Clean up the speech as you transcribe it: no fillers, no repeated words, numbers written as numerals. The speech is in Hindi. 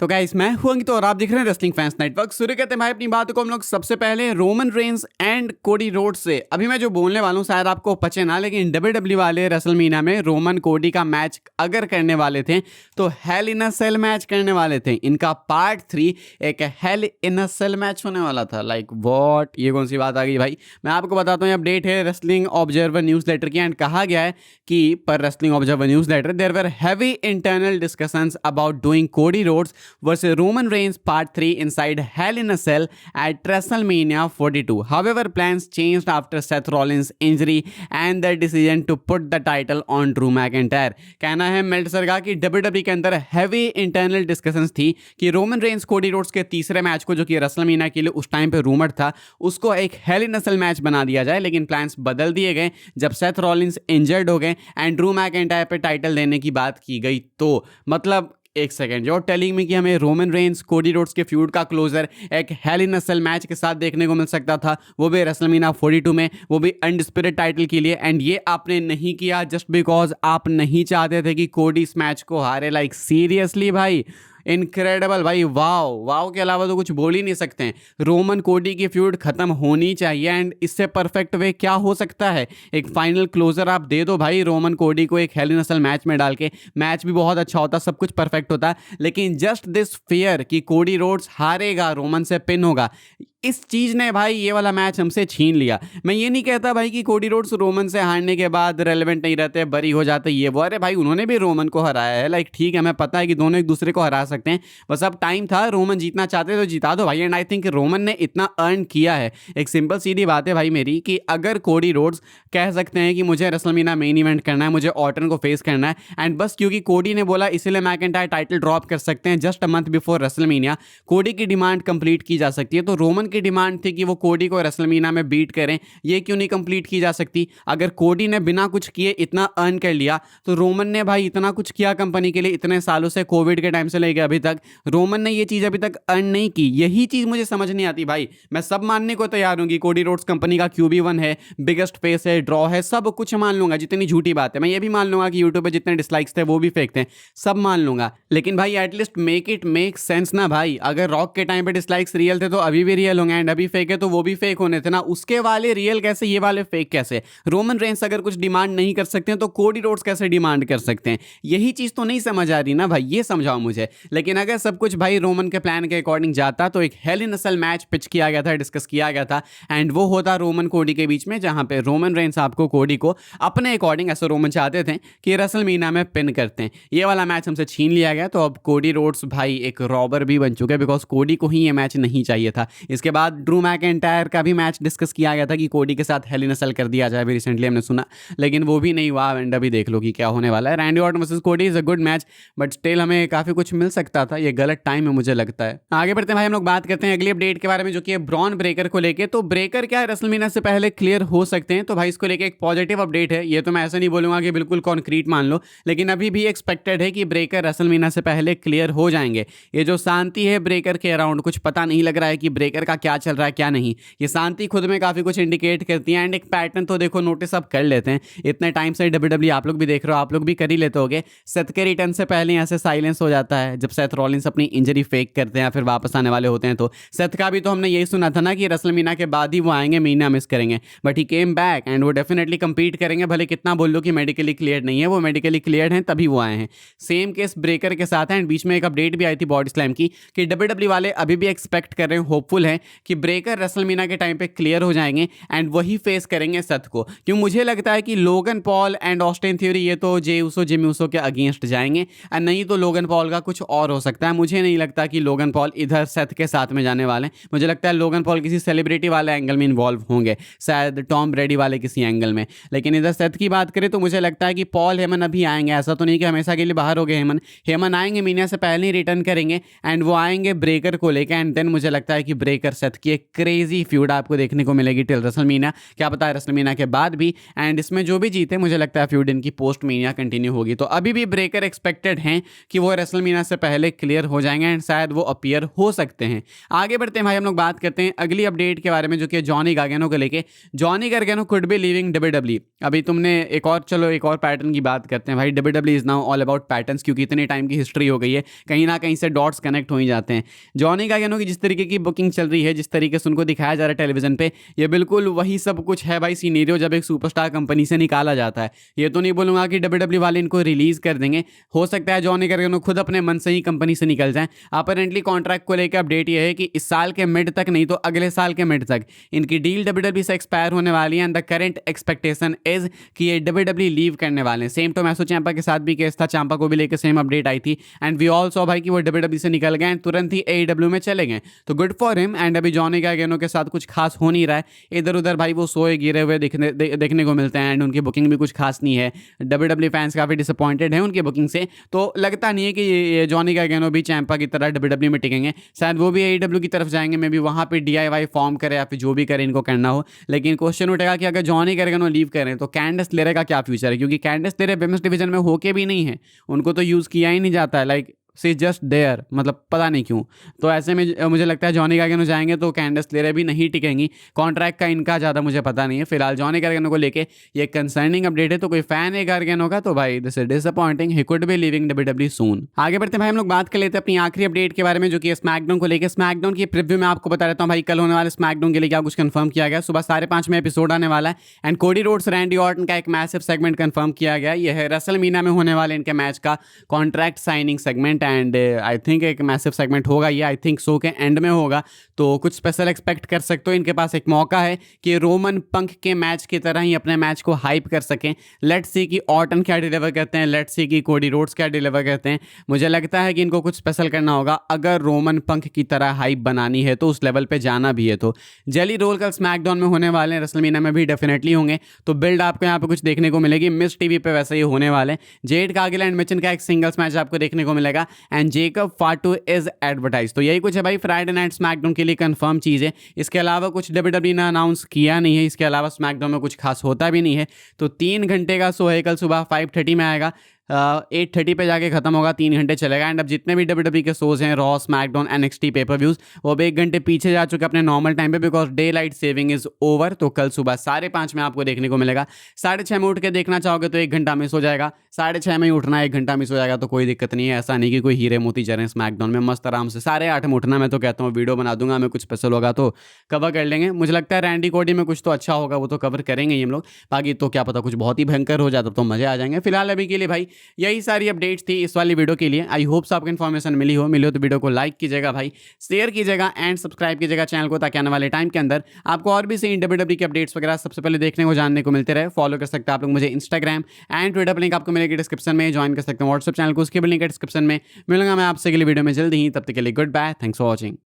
तो गाइस मैं हूं अंकित और आप देख रहे हैं रेसलिंग फैंस नेटवर्क। शुरू करते हैं भाई अपनी बातों को हम लोग सबसे पहले Roman Reigns and Cody Rhodes से। अभी मैं जो बोलने वाला हूं शायद आपको पचे ना, लेकिन डब्ल्यूडब्ल्यू वाले रेसलमीनिया में रोमन कोडी का मैच अगर करने वाले थे तो हेल इन अ सेल मैच करने वाले थे। इनका पार्ट 3 एक हेल इन अ सेल मैच होने वाला था। लाइक वॉट, ये कौन सी बात आ गई भाई। मैं आपको बताता हूँ, ये अपडेट है रेसलिंग ऑब्जर्वर न्यूज लेटर की एंड कहा गया है कि पर wrestling observer newsletter there were heavy internal discussions about doing Cody Rhodes versus Roman Reigns Part 3 inside Hell in a Cell at WrestleMania 42. However, plans changed after Seth Rollins' injury and the decision to put the title on Drew McIntyre. कहना है मेल्टजर का कि WWE के अंदर हैवी इंटरनल डिस्कशंस थी कि रोमन रेंस कोडी रोड्स के तीसरे मैच को, जो कि रेसलमेनिया के लिए उस टाइम पे रूमर था, उसको एक हेल इन अ सेल मैच बना दिया जाए। लेकिन प्लान्स बदल दिए गए जब सेथ रॉलिंस इंजर्ड हो गए एंड ड्रू मैकइंटायर पे टाइटल देने की बात की गई। तो मतलब एक सेकेंड, जो टेलिंग में कि हमें रोमन रेंस कोडी रोड्स के फ्यूड का क्लोजर एक हेल इन अ सेल मैच के साथ देखने को मिल सकता था, वो भी रेसलमेनिया 42 में, वो भी अनडिस्प्यूटेड टाइटल के लिए। एंड ये आपने नहीं किया जस्ट बिकॉज आप नहीं चाहते थे कि कोडी इस मैच को हारे। लाइक सीरियसली भाई, इनक्रेडिबल भाई, वाओ वाओ के अलावा तो कुछ बोल ही नहीं सकते हैं। रोमन कोडी की फ्यूड खत्म होनी चाहिए एंड इससे परफेक्ट वे क्या हो सकता है। एक फाइनल क्लोजर आप दे दो भाई रोमन कोडी को एक हेल इन अ सेल मैच में डाल के, मैच भी बहुत अच्छा होता, सब कुछ परफेक्ट होता। लेकिन जस्ट दिस फियर कि कोडी रोड्स हारेगा, रोमन से पिन होगा, इस चीज़ ने भाई ये वाला मैच हमसे छीन लिया। मैं ये नहीं कहता भाई कि कोडी रोड्स रोमन से हारने के बाद रेलेवेंट नहीं रहते, बरी हो जाते, ये वो। अरे भाई उन्होंने भी रोमन को हराया है। लाइक ठीक है, मैं पता है कि दोनों एक दूसरे को हरा सकते हैं, बस अब टाइम था, रोमन जीतना चाहते तो जिता दो भाई। एंड आई थिंक रोमन ने इतना अर्न किया है। एक सिंपल सीधी बात है भाई मेरी कि अगर कोडी रोड्स कह सकते हैं कि मुझे रेसलमेनिया मेन इवेंट करना है, मुझे ऑर्टन को फेस करना है, एंड बस क्योंकि कोडी ने बोला इसलिए मैकइंटायर टाइटल ड्रॉप कर सकते हैं just a month before WrestleMania, कोडी की डिमांड कंप्लीट की जा सकती है। तो रोमन की डिमांड थी कि वो कोडी को रेसलमेनिया में बीट करें, ये क्यों नहीं कंप्लीट की जा सकती। अगर कोडी ने बिना कुछ किए इतना अर्न कर लिया तो रोमन ने भाई इतना कुछ किया कंपनी के लिए इतने सालों से, कोविड के टाइम से लेकर अभी तक, रोमन ने ये चीज अभी तक अर्न नहीं की। यही चीज मुझे समझ नहीं आती भाई। मैं सब मानने को तैयार हूं कि कोडी रोड्स कंपनी का QB1 है, बिगेस्ट फेस है, ड्रॉ है, सब कुछ मान लूंगा, जितनी झूठी बात है। मैं ये भी मान लूंगा कि यूट्यूब पे जितने डिसलाइक्स थे वो भी फेक थे, सब मान लूंगा। लेकिन भाई at least make it make sense ना भाई। अगर रॉक के टाइम पे डिसलाइक्स रियल थे तो अभी भी रियल होंगे, एंड अभी फेक है तो वो भी फेक होने थे ना। उसके वाले रियल कैसे, ये वाले फेक कैसे। रोमन रेंस अगर कुछ डिमांड नहीं कर सकते हैं तो कोडी रोड्स कैसे डिमांड कर सकते हैं। यही चीज तो नहीं समझ आ रही ना भाई, ये समझाओ मुझे। लेकिन अगर सब कुछ भाई रोमन के प्लान के अकॉर्डिंग जाता तो एक हेल इन अ सेल मैच पिच किया गया था, डिस्कस किया गया था, एंड वो होता रोमन कोडी के बीच में, जहां पे रोमन रेंस आपको कोडी को अपने अकॉर्डिंग, ऐसा रोमन चाहते थे कि रेसलमेनिया में पिन करते हैं। ये वाला मैच हमसे छीन लिया गया। तो अब कोडी रोड्स भाई एक रॉबर भी बन चुके हैं, बिकॉज कोडी को ही ये मैच नहीं चाहिए था। इसके बाद ड्रू मैकइंटायर का भी मैच डिस्कस किया गया था कि कोडी के साथ हेल इन अ सेल कर दिया जाए, अभी रिसेंटली हमने सुना, लेकिन वो भी नहीं हुआ। एंड अभी देख लो कि क्या होने वाला है। रैंडी ऑर्टन वर्सेस कोडी is a good match, but still हमें काफी कुछ मिल सकता था। ये गलत टाइम है मुझे लगता है। आगे बढ़ते हैं भाई, हम लोग बात करते हैं अगली अपडेट के बारे में, जो कि है ब्रॉन ब्रेकर को लेके। तो ब्रेकर क्या रेसलमेनिया से पहले क्लियर हो सकते हैं, तो भाई इसको लेके एक पॉजिटिव अपडेट है। ये तो मैं ऐसा नहीं बोलूंगा कि बिल्कुल कॉन्क्रीट मान लो, लेकिन अभी भी एक्सपेक्टेड है कि ब्रेकर रेसलमेनिया से पहले क्लियर हो जाएंगे। ये जो शांति है ब्रेकर के अराउंड, कुछ पता नहीं लग रहा है कि ब्रेकर का क्या चल रहा है क्या नहीं। ये शांति खुद में काफी कुछ इंडिकेट करती है, एंड एक पैटर्न तो देखो नोटिस अब कर लेते हैं। इतने टाइम से WWE आप लोग भी देख रहे हो, आप लोग भी कर ही लेते होगे, सेथ के रिटर्न से पहले यहाँ से साइलेंस हो जाता है जब सेथ रॉलिंस अपनी इंजरी फेक करते हैं या फिर वापस आने वाले होते हैं। तो सेथ का भी तो हमने यही सुना था ना कि रेसलमेनिया के बाद ही वो आएंगे, महीना मिस करेंगे, but he came back and वो डेफिनेटली कंपीट करेंगे। भले कितना बोल लो कि मेडिकली क्लियर नहीं है, वो मेडिकली क्लियर हैं तभी वो आए हैं। सेम केस ब्रेकर के साथ है। एंड बीच में एक अपडेट भी आई थी बॉडी स्लैम की कि WWE वाले अभी भी एक्सपेक्ट कर रहे हैं, होपफुल हैं कि ब्रेकर रेसलमेनिया के टाइम पे क्लियर हो जाएंगे एंड वही फेस करेंगे सेथ को। क्यों मुझे लगता है कि Logan Paul and Austin theory ये तो जे उसो जिमी उसो के अगेंस्ट जाएंगे, और नहीं तो लोगन पॉल का कुछ और हो सकता है। मुझे नहीं लगता कि लोगन पॉल इधर सेथ के साथ में जाने वाले हैं। मुझे लगता है लोगन पॉल किसी सेलिब्रिटी वाले एंगल में इन्वॉल्व होंगे, शायद टॉम ब्रेडी वाले किसी एंगल में। लेकिन इधर सेथ की बात करें तो मुझे लगता है कि पॉल हेमन अभी आएंगे। ऐसा तो नहीं कि हमेशा के लिए बाहर हो गए हेमन आएंगे, महीने से पहले ही रिटर्न करेंगे एंड वो आएंगे ब्रेकर को लेकर, एंड देन मुझे लगता है कि ब्रेकर सेथ की एक क्रेजी फ्यूड आपको देखने को मिलेगी टिल रेसलमेनिया, क्या पता है रेसलमेनिया के बाद भी। एंड इसमें जो भी जीते मुझे लगता है फ्यूड इनकी पोस्ट मेनिया कंटिन्यू होगी। तो अभी भी ब्रेकर एक्सपेक्टेड हैं कि वो रेसलमेनिया से पहले क्लियर हो जाएंगे एंड शायद वो अपीयर हो सकते हैं। आगे बढ़ते हैं भाई, हम लोग बात करते हैं अगली अपडेट के बारे में जो कि जॉनी गार्गेनो को लेके। Johnny Gargano could be leaving WWE. अभी तुमने एक और पैटर्न की बात करते हैं भाई। WWE is now all about patterns, क्योंकि इतनी टाइम की हिस्ट्री हो गई है, कहीं ना कहीं से डॉट्स कनेक्ट हो ही जाते हैं। जॉनी गार्गेनो की जिस तरीके की बुकिंग चल रही है, जिस तरीके से उनको दिखाया जा रहा है टेलीविजन पे, ये बिल्कुल वही सब कुछ है भाई सीनेरियो जब एक सुपरस्टार कंपनी से निकाला जाता है। ये तो नहीं बोलूंगा कि डब्ल्यूडब्ल्यूई वाले इनको रिलीज कर देंगे, हो सकता है जॉनी गार्गेनो खुद अपने मन से ही कंपनी से निकल जाएं। अपेरेंटली कॉन्ट्रैक्ट को लेकर अपडेट ये है कि इस साल के मिड तक नहीं तो अगले साल के मिड तक इनकी डील डब्ल्यूडब्ल्यूई से एक्सपायर होने वाली है। And the current expectation is कि ये डब्ल्यूडब्ल्यूई लीव करने वाले हैं। सेम टोमैसो चांपा के साथ भी केस था, चांपा को भी लेकर सेम अपडेट आई थी एंड वी ऑल सॉ भाई कि वो डब्ल्यूडब्ल्यूई से निकल गए, तुरंत ही एईडब्ल्यू में चले गए। तो गुड फॉर हिम। एंड अभी जॉनी गार्गेनो के साथ कुछ खास हो नहीं रहा है, इधर उधर भाई वो सोए गिरे हुए देखने को मिलते हैं एंड उनकी बुकिंग भी कुछ खास नहीं है। डब्ल्यूडब्ल्यूई फैंस काफी डिसअपॉइंटेड हैं उनकी बुकिंग से, तो लगता नहीं है कि ये जॉनी गार्गेनो भी चांपा की तरह डब्ल्यूडब्ल्यूई में टिकेंगे। शायद वो भी एईडब्ल्यू की तरफ जाएंगे, मे बी वहाँ पे डीआईवाई फॉर्म करे या फिर जो भी करे इनको करना हो। लेकिन क्वेश्चन उठेगा कि अगर जॉनी गार्गेनो लीव करें तो कैंडिस लेरे का क्या फ्यूचर है, क्योंकि कैंडिस लेरे विमेंस डिवीजन में होके भी नहीं है, उनको तो यूज़ किया ही नहीं जाता है। लाइक सी जस्ट देयर, मतलब पता नहीं क्यों। तो ऐसे में मुझे लगता है जॉनी गार्गेनो जाएंगे तो कैंडिस लेरे भी नहीं टिकेंगी। कॉन्ट्रैक्ट का इनका ज़्यादा मुझे पता नहीं है। फिलहाल जॉनी गार्गेनो को लेके ये कंसर्निंग अपडेट है। तो कोई फैन है गार्गेनो का तो भाई this is disappointing, he could be leaving WWE soon. आगे बढ़ते हैं भाई, हम लोग बात कर लेते हैं अपनी आखिरी अपडेट के बारे में जो कि स्मैकडाउन को लेकर। स्मैकडाउन की प्रीव्यू में आपको बता देता हूँ भाई, कल होने वाले स्मैकडाउन के लिए क्या कुछ कंफर्म किया गया। सुबह 5:30 में एपिसोड आने वाला है and Cody Rhodes Randy Orton का एक मैसिव सेगमेंट कंफर्म किया गया। यह है रेसलमेनिया में होने वाले इनके मैच का contract signing segment and I think एक मैसिव सेगमेंट होगा ये, आई थिंक शो के एंड में होगा। तो कुछ स्पेशल एक्सपेक्ट कर सकते हो। इनके पास एक मौका है कि रोमन पंक के मैच की तरह ही अपने मैच को हाइप कर सकें। लेट्स सी कि ऑर्टन क्या डिलीवर करते हैं, लेट्स सी कि कोडी रोड्स क्या डिलीवर करते हैं। मुझे लगता है कि इनको कुछ स्पेशल करना होगा अगर रोमन पंक की तरह हाइप बनानी है, तो उस लेवल पे जाना भी है। तो जेली रोल कल स्मैकडाउन में होने वाले हैं, रेसलमेनिया में भी डेफिनेटली होंगे। तो बिल्ड आपको यहाँ पे कुछ देखने को मिलेगी। मिस टीवी पे वैसे ही होने वाले। जेड कार्गिल एंड मिचन का एक सिंगल्स मैच आपको देखने को मिलेगा एंड जेकब फाटू इज एडवर्टाइज। तो यही कुछ है भाई फ्राइडे नाइट स्मैकडाउन के लिए कंफर्म चीज़ है। इसके अलावा कुछ डब्ल्यूडब्ल्यूई ने अनाउंस किया नहीं है। इसके अलावा स्मैकडाउन में कुछ खास होता भी नहीं है। तो 3 घंटे का शो है, कल सुबह 5:30 में आएगा, 8:30 पे जाके खत्म होगा, 3 घंटे चलेगा। एंड अब जितने भी डब्ल्यूडब्ल्यूई के शोज हैं, raw, SmackDown, NXT, paper views, वो अब 1 घंटे पीछे जा चुके अपने नॉर्मल टाइम पे, because day light saving is over. तो कल सुबह 5:30 में आपको देखने को मिलेगा। 6:30 में उठ के देखना चाहोगे तो 1 घंटा मिस हो जाएगा। 6:30 में ही उठना, 1 घंटा मिस हो जाएगा तो कोई दिक्कत नहीं है। ऐसा नहीं कि कोई हीरे मोती चढ़े स्मैकडाउन में, मस्त आराम से 8:30 में उठना। मैं तो कहता हूँ वीडियो बना दूंगा मैं, कुछ स्पेशल होगा तो कवर कर लेंगे। मुझे लगता है रैंडी कोडी में कुछ तो अच्छा होगा, वो तो कवर करेंगे ही हम लोग। बाकी तो क्या पता कुछ बहुत ही भयंकर हो जाता तो मजे आ जाएंगे। फिलहाल अभी के लिए भाई यही सारी अपडेट्स थी इस वाली वीडियो के लिए। आई होप आपको इन्फॉर्मेशन मिली हो तो वीडियो को लाइक कीजिएगा भाई, शेयर कीजिएगा एंड सब्सक्राइब कीजिएगा चैनल को, ताकि आने वाले टाइम के अंदर आपको और भी सही डब्ल्यूडब्ल्यूई की अपडेट्स वगैरह सबसे पहले देखने को जानने को मिलते रहे। फॉलो कर सकते हैं आप लोग मुझे इंस्टाग्राम एंड ट्विटर पर, लिंक आपको मिलेगी डिस्क्रिप्शन में। ज्वाइन कर सकते हैं व्हाट्सएप चैनल को, उसके भी लिंक है डिस्क्रिप्शन में। मिलूंगा मैं आपसे अगली वीडियो में जल्दी ही, तब तक के लिए goodbye, thanks for watching.